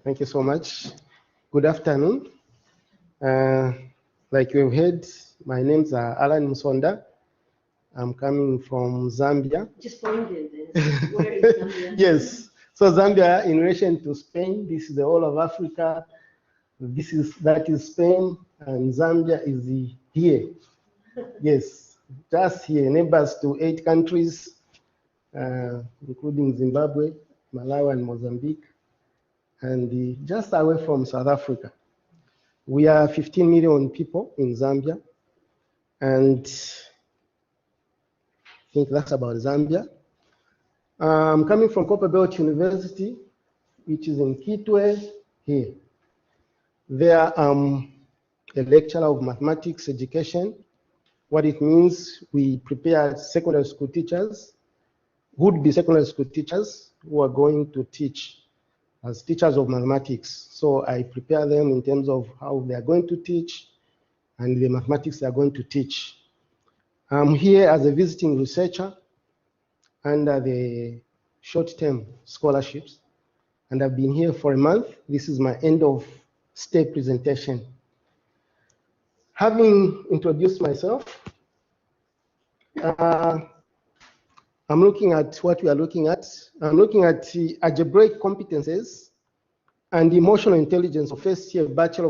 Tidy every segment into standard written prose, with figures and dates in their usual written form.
Thank you so much. Good afternoon. Like you've heard, my name's Allan Musonda. I'm coming from Zambia. Just pointed. Where is Zambia? Yes. So Zambia, in relation to Spain, this is the whole of Africa. That is Spain, and Zambia is here. Yes, just here, neighbors to 8 countries, including Zimbabwe, Malawi, and Mozambique, and just away from South Africa. We are 15 million people in Zambia, and I think that's about Zambia. I'm coming from Copperbelt University, which is in Kitwe here. There I'm a lecturer of mathematics education. What it means, we prepare secondary school teachers, would-be secondary school teachers who are going to teach as teachers of mathematics. So I prepare them in terms of how they are going to teach and the mathematics they are going to teach. I'm here as a visiting researcher under the short-term scholarships, and I've been here for a month. This is my end of stay presentation. Having introduced myself, I'm looking at what we are looking at. I'm looking at the Algebraic Competences and Emotional Intelligence of first-year Bachelor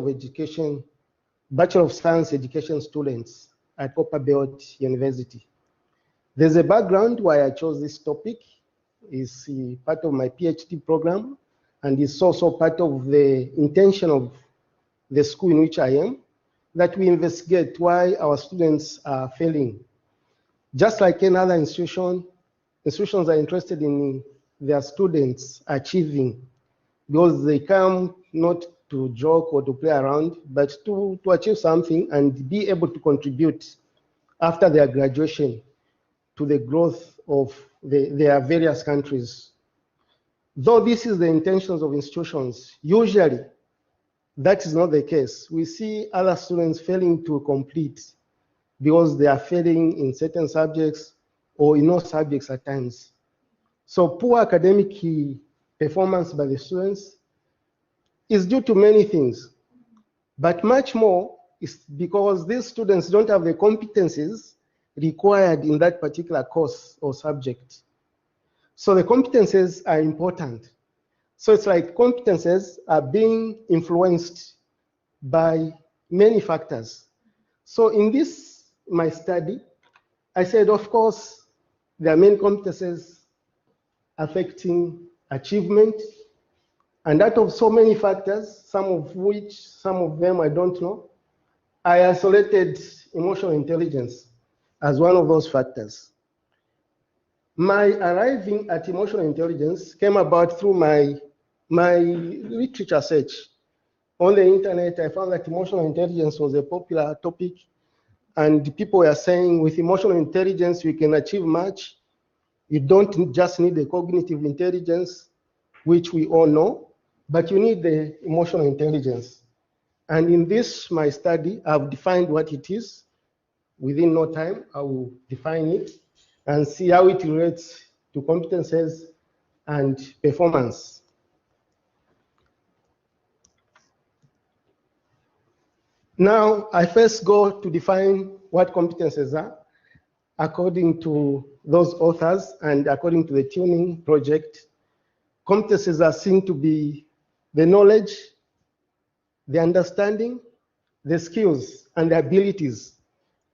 of Science education students at Copperbelt University. There's a background why I chose this topic. It's part of my PhD program, and it's also part of the intention of the school in which I am, that we investigate why our students are failing. Just like any other institution, institutions are interested in their students achieving, because they come not to joke or to play around, but to achieve something and be able to contribute after their graduation to the growth of their various countries. Though this is the intentions of institutions, usually that is not the case. We see other students failing to complete because they are failing in certain subjects or in all subjects at times. So poor academic performance by the students is due to many things, but much more is because these students don't have the competencies required in that particular course or subject. So the competences are important. So it's like competences are being influenced by many factors. So in this, my study, I said, of course, there are many competences affecting achievement, and out of so many factors, some of them I don't know, I isolated emotional intelligence as one of those factors. My arriving at emotional intelligence came about through my literature search. On the internet, I found that emotional intelligence was a popular topic, and people were saying with emotional intelligence, we can achieve much. You don't just need the cognitive intelligence, which we all know, but you need the emotional intelligence. And in this, my study, I've defined what it is. Within no time, I will define it and see how it relates to competences and performance. Now, I first go to define what competences are according to those authors and according to the Tuning Project. Competences are seen to be the knowledge, the understanding, the skills, and the abilities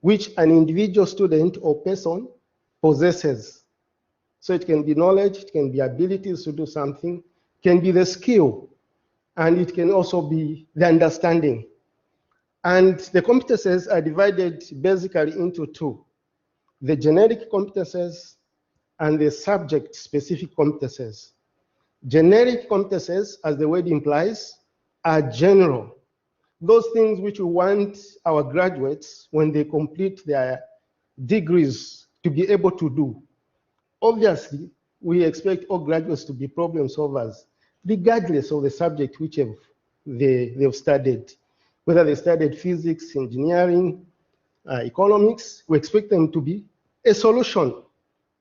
which an individual student or person possesses. So it can be knowledge, it can be abilities to do something, it can be the skill, and it can also be the understanding. And the competences are divided basically into 2, the generic competences and the subject-specific competences. Generic competences, as the word implies, are general. Those things which we want our graduates, when they complete their degrees, to be able to do. Obviously, we expect all graduates to be problem solvers, regardless of the subject which they've studied. Whether they studied physics, engineering, economics, we expect them to be a solution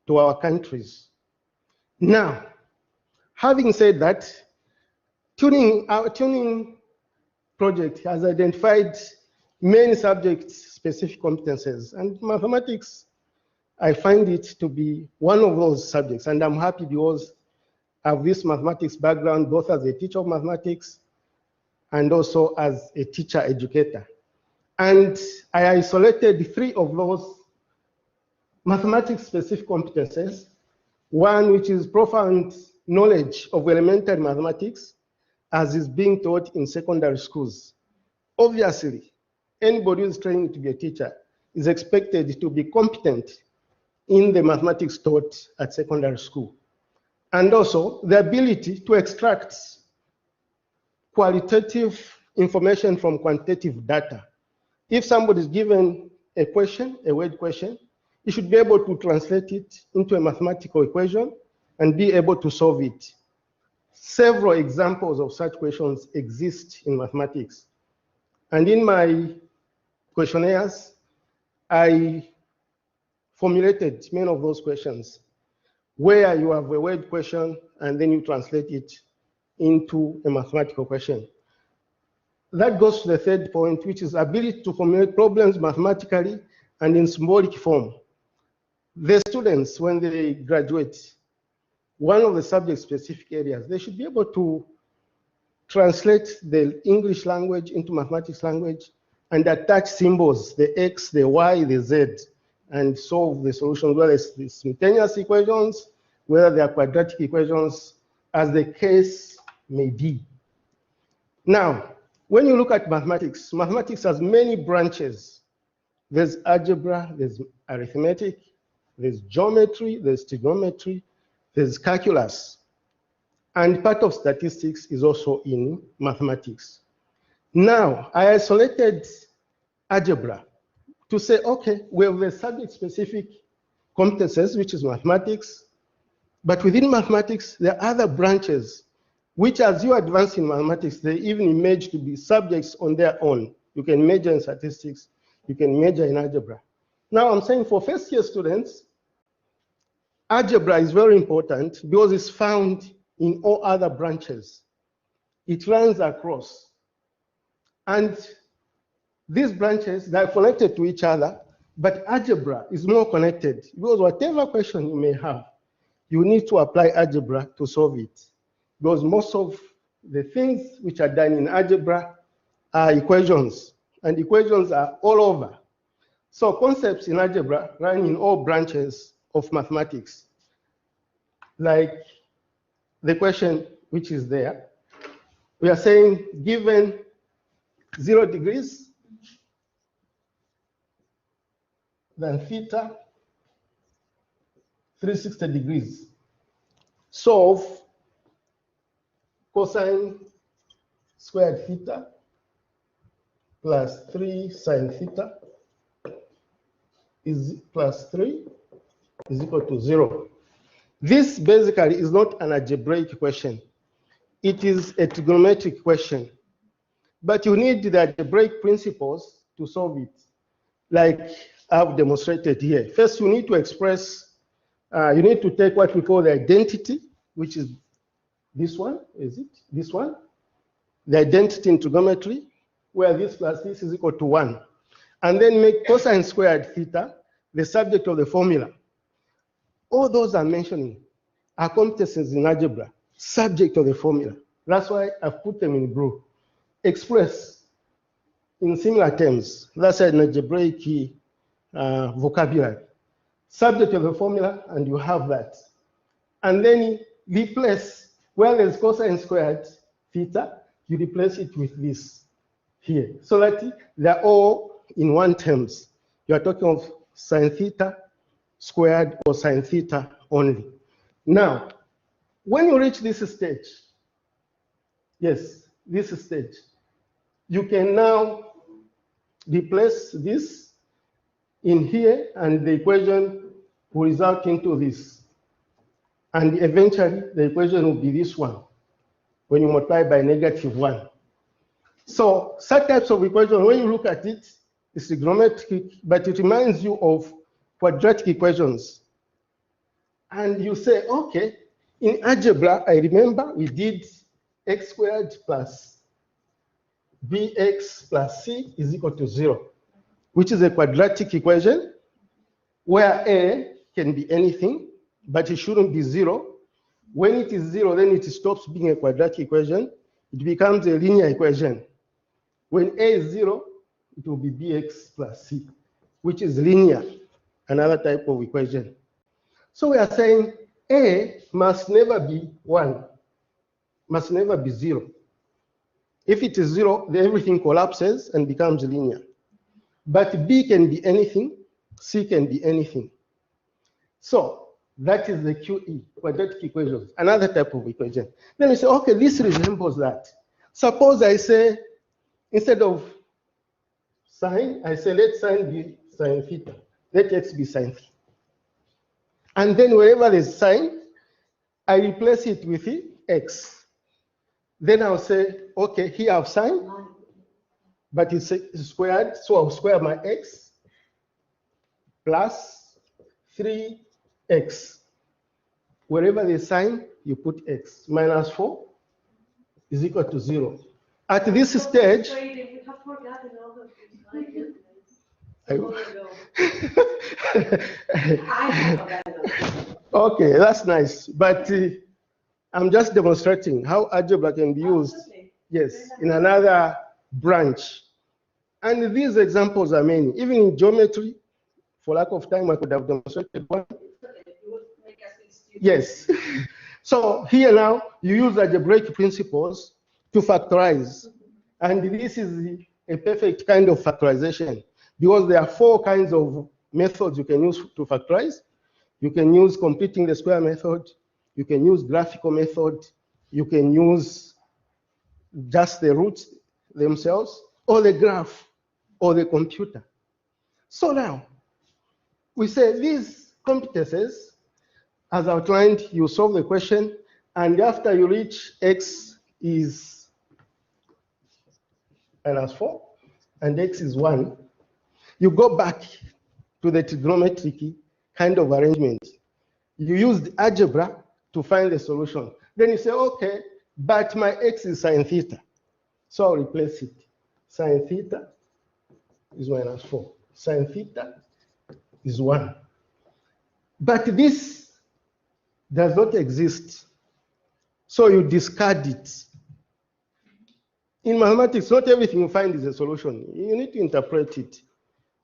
to our countries. Now, having said that, Our tuning project has identified many subject-specific competences, and mathematics, I find it to be one of those subjects, and I'm happy because I have this mathematics background, both as a teacher of mathematics and also as a teacher educator. And I isolated 3 of those mathematics-specific competences. One, which is profound knowledge of elementary mathematics, as is being taught in secondary schools. Obviously, anybody who is training to be a teacher is expected to be competent in the mathematics taught at secondary school. And also the ability to extract qualitative information from quantitative data. If somebody is given a question, a word question, you should be able to translate it into a mathematical equation and be able to solve it. Several examples of such questions exist in mathematics. And in my questionnaires, I formulated many of those questions where you have a word question and then you translate it into a mathematical question. That goes to the 3rd point, which is ability to formulate problems mathematically and in symbolic form. The students, when they graduate, one of the subject-specific areas, they should be able to translate the English language into mathematics language and attach symbols, the X, the Y, the Z, and solve the solutions, whether it's the simultaneous equations, whether they are quadratic equations, as the case may be. Now, when you look at mathematics, mathematics has many branches. There's algebra, there's arithmetic, there's geometry, there's trigonometry, there's calculus. And part of statistics is also in mathematics. Now, I isolated algebra to say, okay, we have the subject-specific competences, which is mathematics, but within mathematics, there are other branches, which as you advance in mathematics, they even emerge to be subjects on their own. You can major in statistics, you can major in algebra. Now, I'm saying for first-year students, algebra is very important because it's found in all other branches. It runs across. And these branches, they're connected to each other, but algebra is more connected because whatever question you may have, you need to apply algebra to solve it. Because most of the things which are done in algebra are equations, and equations are all over. So concepts in algebra run in all branches of mathematics. Like the question which is there, we are saying given 0 degrees, then theta 360 degrees. Solve cosine squared theta plus 3 sine theta is plus 3 is equal to 0. This basically is not an algebraic question. It is a trigonometric question. But you need the algebraic principles to solve it, like I've demonstrated here. First, you need to express, you need to take what we call the identity, which is this one, is it? This one? The identity in trigonometry, where this plus this is equal to 1. And then make cosine squared theta the subject of the formula. All those I'm mentioning are competences in algebra, subject of the formula. That's why I've put them in blue. Express in similar terms. That's an algebraic vocabulary. Subject of the formula, and you have that. And then replace, where there's cosine squared theta, you replace it with this here. So that they're all in one terms. You are talking of sine theta squared or sine theta only. Now, when you reach this stage, yes, this stage, you can now replace this in here, and the equation will result into this. And eventually, the equation will be this one, when you multiply by -1. So such types of equations, when you look at it, it's trigonometric, but it reminds you of quadratic equations. And you say, okay, in algebra, I remember we did x squared plus bx plus c is equal to 0, which is a quadratic equation where a can be anything, but it shouldn't be 0. When it is 0, then it stops being a quadratic equation. It becomes a linear equation. When a is 0, it will be bx plus c, which is linear, another type of equation. So we are saying a must never be 1, must never be 0. If it is 0, then everything collapses and becomes linear. But b can be anything, c can be anything. So that is the QE, quadratic equations, another type of equation. Then you say, okay, this resembles that. Suppose I say, instead of sine, I say let sine be sine theta, let x be sine theta. And then wherever there's sine, I replace it with x. Then I'll say, okay, here I have sine, but it's squared, so I'll square my x plus 3x. Wherever there's sine, you put x. Minus 4 is equal to 0. At this stage, okay, that's nice. But I'm just demonstrating how algebra can be used, yes, in another branch. And these examples are many. Even in geometry, for lack of time, I could have demonstrated one. Yes. So here now, you use algebraic principles to factorize. And this is a perfect kind of factorization because there are 4 kinds of methods you can use to factorize. You can use completing the square method. You can use graphical method. You can use just the roots themselves, or the graph, or the computer. So now, we say these competences, as outlined, you solve the question, and after you reach x is minus 4, and x is 1, you go back to the trigonometric kind of arrangement. You use the algebra to find the solution. Then you say, okay, but my x is sine theta. So I'll replace it. Sine theta is minus 4. Sine theta is 1. But this does not exist. So you discard it. In mathematics, not everything you find is a solution. You need to interpret it.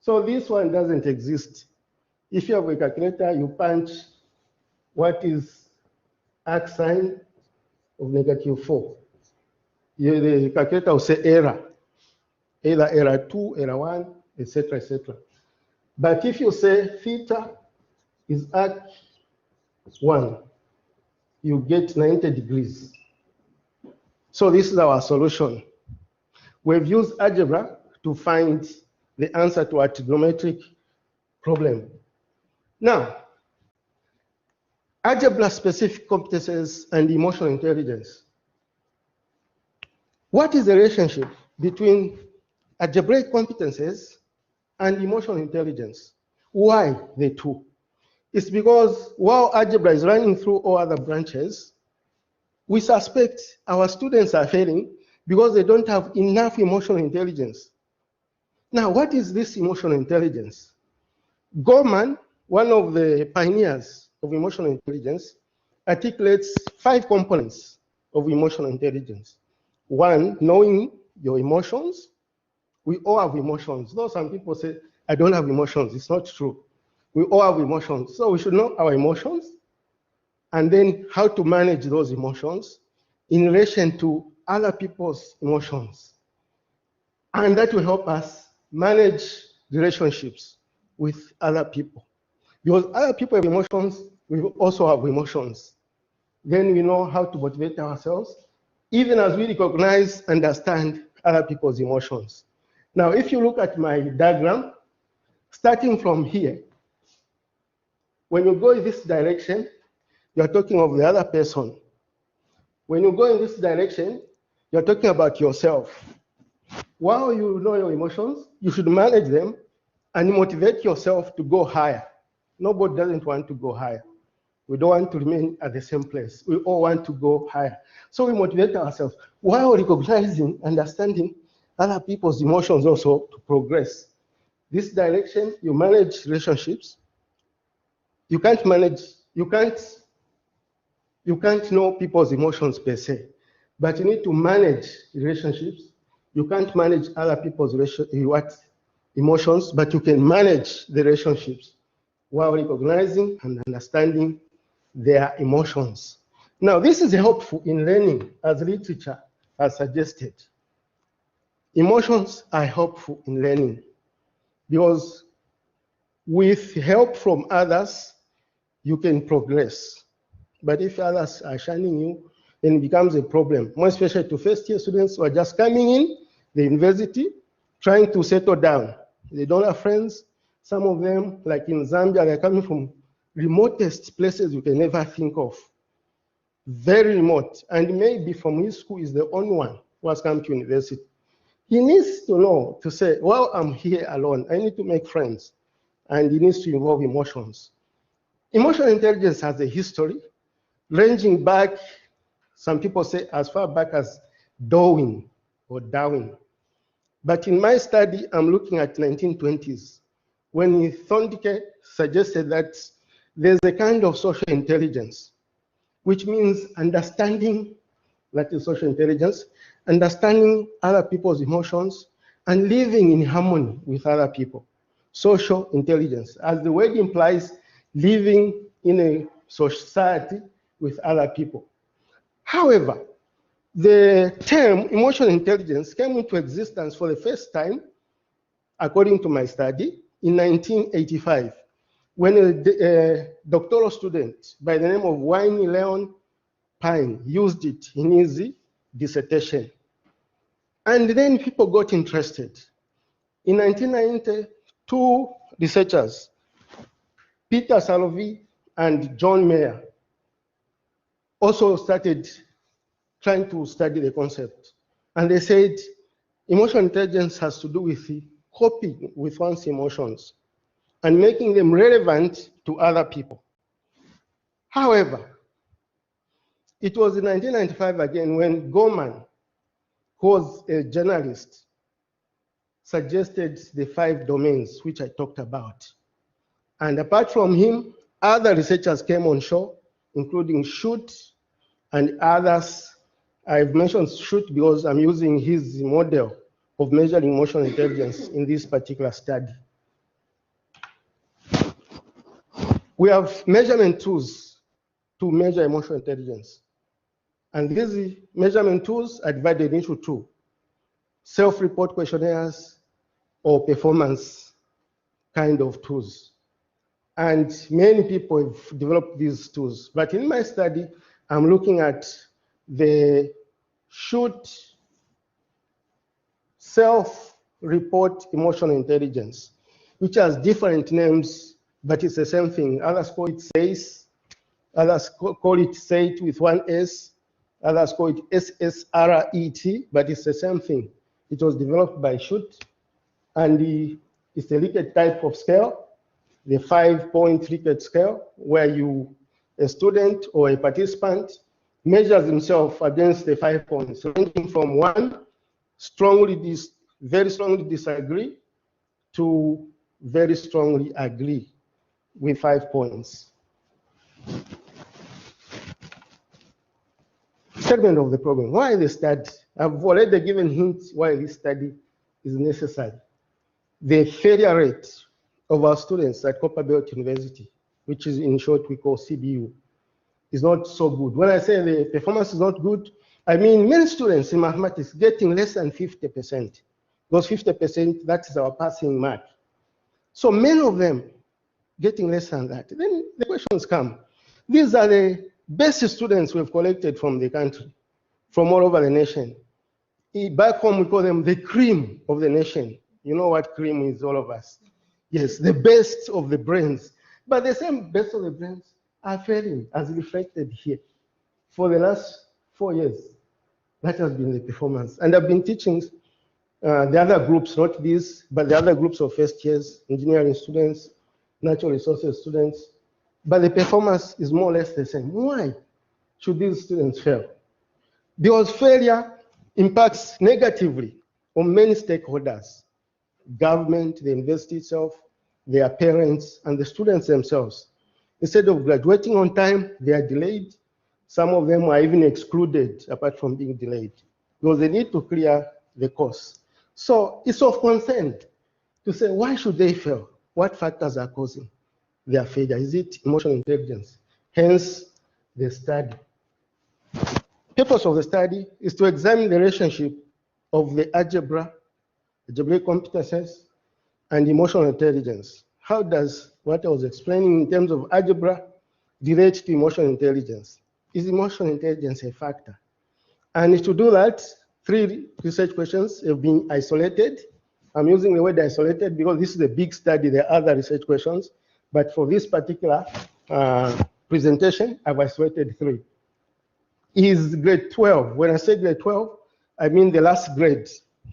So this one doesn't exist. If you have a calculator, you punch what is arc sine of negative 4. The calculator will say error. Either error 2, error 1, etc., etc. But if you say theta is arc 1, you get 90 degrees. So this is our solution. We've used algebra to find the answer to our trigonometric problem. Now, algebra-specific competences and emotional intelligence. What is the relationship between algebraic competences and emotional intelligence? Why the two? It's because while algebra is running through all other branches, we suspect our students are failing because they don't have enough emotional intelligence. Now, what is this emotional intelligence? Gorman, one of the pioneers of emotional intelligence, articulates 5 components of emotional intelligence. 1, knowing your emotions. We all have emotions. Though some people say, I don't have emotions. It's not true. We all have emotions. So we should know our emotions and then how to manage those emotions in relation to other people's emotions. And that will help us manage relationships with other people. Because other people have emotions, we also have emotions. Then we know how to motivate ourselves, even as we recognize, understand other people's emotions. Now, if you look at my diagram, starting from here, when you go in this direction, you're talking of the other person. When you go in this direction, you're talking about yourself. While you know your emotions, you should manage them and motivate yourself to go higher. Nobody doesn't want to go higher. We don't want to remain at the same place. We all want to go higher. So we motivate ourselves while recognizing, understanding other people's emotions also to progress. This direction, you manage relationships. You can't know people's emotions per se, but you need to manage relationships. You can't manage other people's emotions, but you can manage the relationships while recognizing and understanding their emotions. Now, this is helpful in learning, as literature has suggested. Emotions are helpful in learning because with help from others, you can progress. But if others are shunning you, then it becomes a problem, more especially to first-year students who are just coming in the university, trying to settle down. They don't have friends. Some of them, like in Zambia, they're coming from remotest places you can ever think of. Very remote. And maybe from his school is the only one who has come to university. He needs to know to say, well, I'm here alone. I need to make friends. And he needs to involve emotions. Emotional intelligence has a history ranging back, some people say as far back as Darwin or Darwin. But in my study, I'm looking at 1920s, when Thorndike suggested that there's a kind of social intelligence, which means understanding, that is social intelligence, understanding other people's emotions and living in harmony with other people. Social intelligence, as the word implies, living in a society with other people. However, the term emotional intelligence came into existence for the first time, according to my study, in 1985, when a doctoral student by the name of Wayne Leon Pine used it in his dissertation. And then people got interested. In 1990, two researchers, Peter Salovey and John Mayer, also started trying to study the concept. And they said emotional intelligence has to do with coping with one's emotions and making them relevant to other people. However, it was in 1995 again when Gorman, who was a journalist, suggested the 5 domains which I talked about. And apart from him, other researchers came on shore, including Schut and others. I've mentioned Schut because I'm using his model of measuring emotional intelligence in this particular study. We have measurement tools to measure emotional intelligence. And these measurement tools are divided into 2: self-report questionnaires or performance kind of tools. And many people have developed these tools. But in my study, I'm looking at the Schut self-report emotional intelligence, which has different names, but it's the same thing. Others call it SACE, others call it SATE with 1 S, others call it SSRET, but it's the same thing. It was developed by Schut, and it's a Likert type of scale, the 5-point Likert scale, where a student or a participant measures himself against the 5 points, ranging from 1, very strongly disagree, to very strongly agree with 5 points. Segment of the problem. Why the study? I've already given hints why this study is necessary. The failure rate of our students at Copperbelt University, which is in short we call CBU, is not so good. When I say the performance is not good, I mean many students in mathematics getting less than 50%. Those 50%, that is our passing mark. So many of them getting less than that. Then the questions come. These are the best students we've collected from the country, from all over the nation. Back home, we call them the cream of the nation. You know what cream is, all of us. Yes, the best of the brains. But the same best of the brains are failing, as reflected here. For the last 4 years, that has been the performance. And I've been teaching the other groups, not these, but the other groups of first years, engineering students, natural resources students, but the performance is more or less the same. Why should these students fail? Because failure impacts negatively on many stakeholders: government, the university itself, their parents, and the students themselves. Instead of graduating on time, they are delayed. Some of them are even excluded apart from being delayed because they need to clear the course. So it's of concern to say, why should they fail? What factors are causing their failure? Is it emotional intelligence? Hence the study. Purpose of the study is to examine the relationship of the algebraic competences, and emotional intelligence. How does what I was explaining in terms of algebra relate to emotional intelligence? Is emotional intelligence a factor? And to do that, 3 research questions have been isolated. I'm using the word isolated because this is a big study. There are other research questions. But for this particular presentation, I've isolated 3. Is grade 12. When I say grade 12, I mean the last grade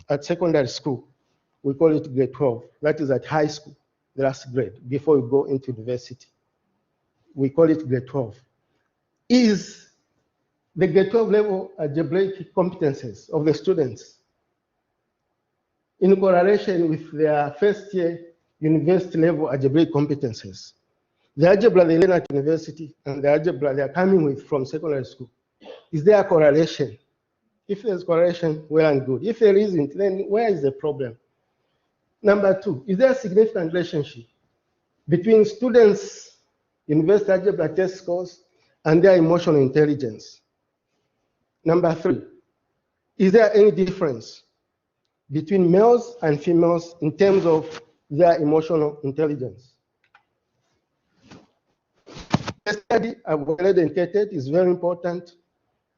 at secondary school. We call it grade 12. That is at high school, the last grade, before we go into university. We call it grade 12. Is the grade 12 level algebraic competences of the students in correlation with their first year university level algebraic competences? The algebra they learn at university and the algebra they are coming with from secondary school, is there a correlation? If there's correlation, well and good. If there isn't, then where is the problem? Number 2, is there a significant relationship between students' university algebra test scores and their emotional intelligence? Number 3, is there any difference between males and females in terms of their emotional intelligence? The study I've already indicated is very important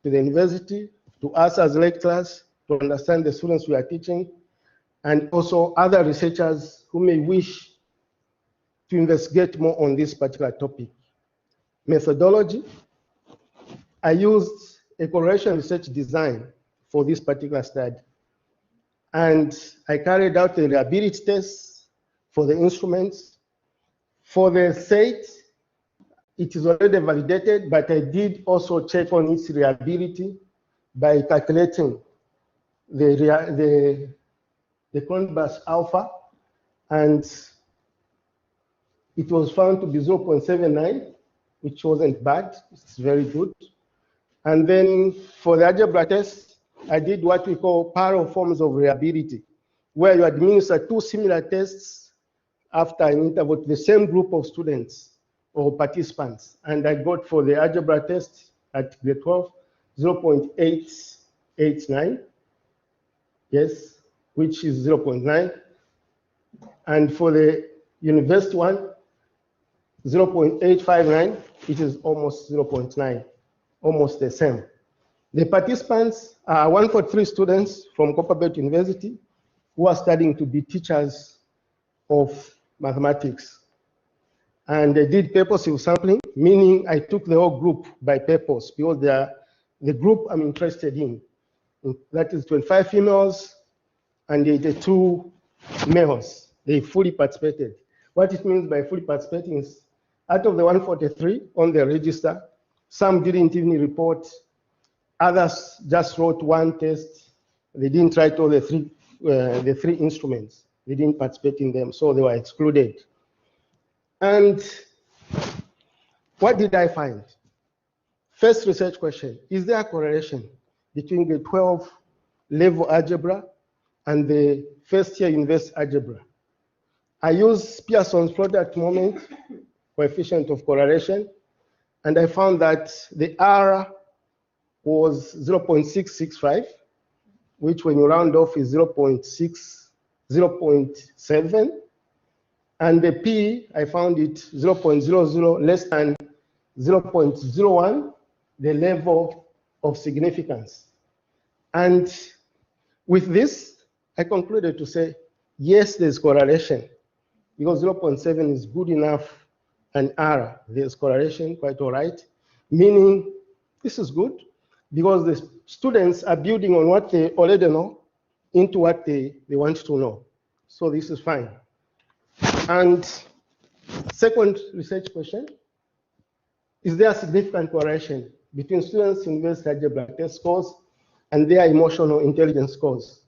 to the university, to us as lecturers, to understand the students we are teaching, and also other researchers who may wish to investigate more on this particular topic. Methodology: I used a correlation research design for this particular study. And I carried out the reliability tests for the instruments. For the SAT, it is already validated, but I did also check on its reliability by calculating the Cronbach alpha, and it was found to be 0.79, which wasn't bad. It's very good. And then for the algebra test, I did what we call parallel forms of reliability, where you administer 2 similar tests after an interval to the same group of students or participants. And I got for the algebra test at grade 12, 0.889, yes, which is 0.9. And for the university one, 0.859, which is almost 0.9, almost the same. The participants are 143 students from Copperbelt University who are studying to be teachers of mathematics. And they did purposive sampling, meaning I took the whole group by purpose because they are the group I'm interested in. That is 25 females and the 2 males. They fully participated. What it means by fully participating is out of the 143 on the register, some didn't even report, others just wrote 1 test. They didn't write all the 3 instruments. They didn't participate in them, so they were excluded. And what did I find? First research question: is there a correlation between the 12 level algebra and the first year university algebra? I used Pearson's product moment coefficient of correlation, and I found that the R was 0.665, which when you round off is 0.7. And the P, I found it 0.00 less than 0.01, the level of significance. And with this, I concluded to say, yes, there's correlation, because 0.7 is good enough, and R, there's correlation, quite all right, meaning this is good, because the students are building on what they already know into what they want to know. So this is fine. And second research question, is there a significant correlation between students' university algebra test scores and their emotional intelligence scores?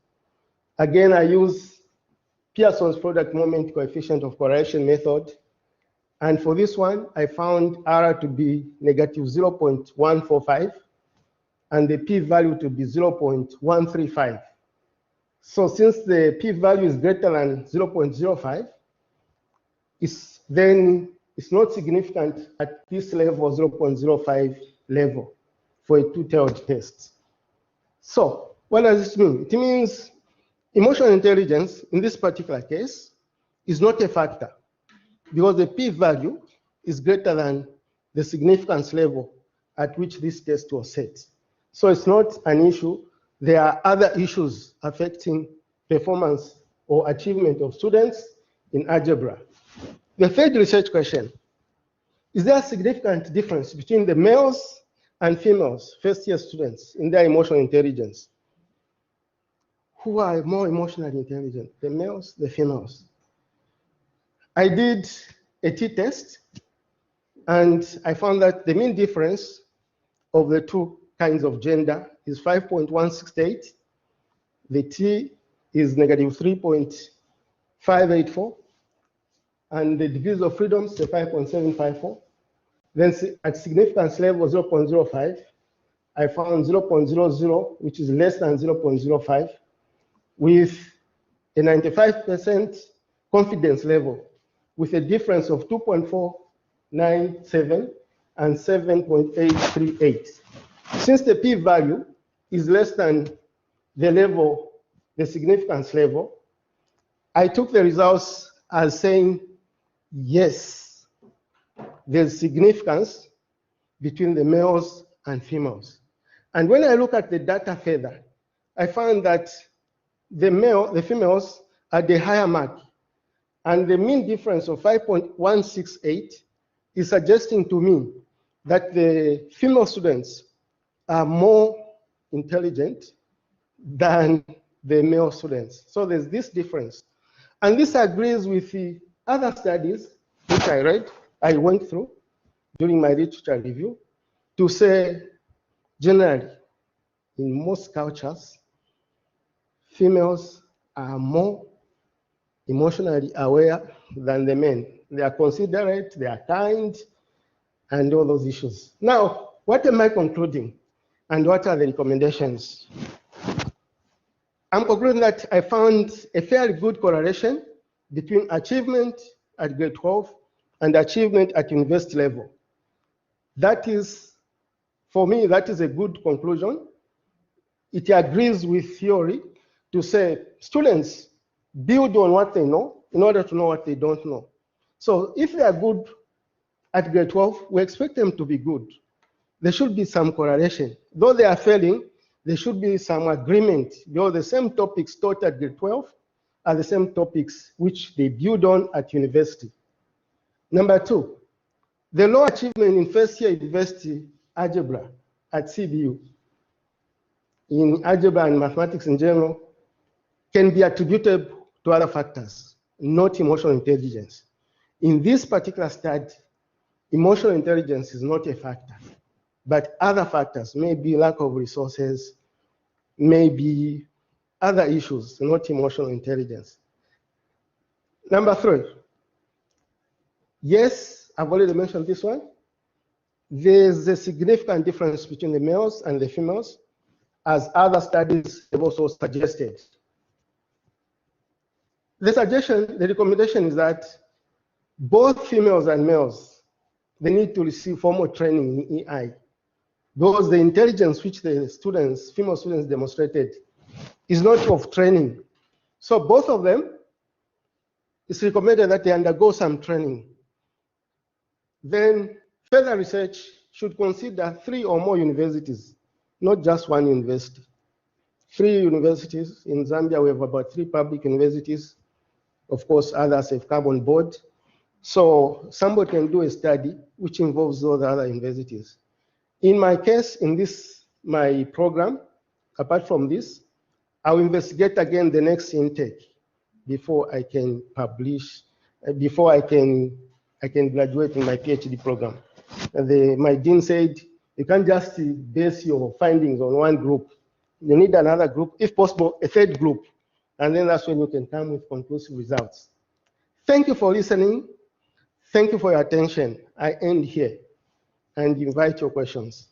Again, I use Pearson's product moment coefficient of correlation method. And for this one, I found R to be negative 0.145 and the p-value to be 0.135. So since the p-value is greater than 0.05, it's not significant at this level, 0.05 level for a two-tailed test. So what does this mean? It means emotional intelligence in this particular case is not a factor because the p-value is greater than the significance level at which this test was set. So it's not an issue. There are other issues affecting performance or achievement of students in algebra. The third research question, is there a significant difference between the males and females first-year students in their emotional intelligence? Who are more emotionally intelligent, the males, the females? I did a t-test, and I found that the mean difference of the two kinds of gender is 5.168. The T is negative 3.584. And the degrees of freedom is 5.754. Then at significance level 0.05, I found 0.00, which is less than 0.05, with a 95% confidence level, with a difference of 2.497 and 7.838. Since the p-value is less than the level, the significance level, I took the results as saying, yes, there's significance between the males and females. And when I look at the data further, I found that the females are the higher mark, and the mean difference of 5.168 is suggesting to me that the female students are more intelligent than the male students. So there's this difference. And this agrees with the other studies which I went through during my literature review to say, generally, in most cultures, females are more emotionally aware than the men. They are considerate, they are kind, and all those issues. Now, what am I concluding? And what are the recommendations? I'm concluding that I found a fairly good correlation between achievement at grade 12 and achievement at university level. That is, for me, that is a good conclusion. It agrees with theory to say students build on what they know in order to know what they don't know. So if they are good at grade 12, we expect them to be good. There should be some correlation. Though they are failing, there should be some agreement, because the same topics taught at grade 12 are the same topics which they build on at university. Number two, the low achievement in first year university algebra at CBU, in algebra and mathematics in general, can be attributed to other factors, not emotional intelligence. In this particular study, emotional intelligence is not a factor, but other factors, maybe lack of resources, maybe other issues, not emotional intelligence. Number three, yes, I've already mentioned this one. There's a significant difference between the males and the females, as other studies have also suggested. The recommendation is that both females and males, they need to receive formal training in EI, because the intelligence which the students, female students demonstrated is not of training. So both of them, it's recommended that they undergo some training. Then further research should consider 3 or more universities, not just one university. 3 universities. In Zambia, we have about 3 public universities. Of course, others have come on board. So somebody can do a study which involves all the other universities. In my case, in this, my program, apart from this, I'll investigate again the next intake before I can publish, before I can graduate in my PhD program. my dean said, you can't just base your findings on one group. You need another group, if possible, a third group. And then that's when you can come with conclusive results. Thank you for listening. Thank you for your attention. I end here and invite your questions.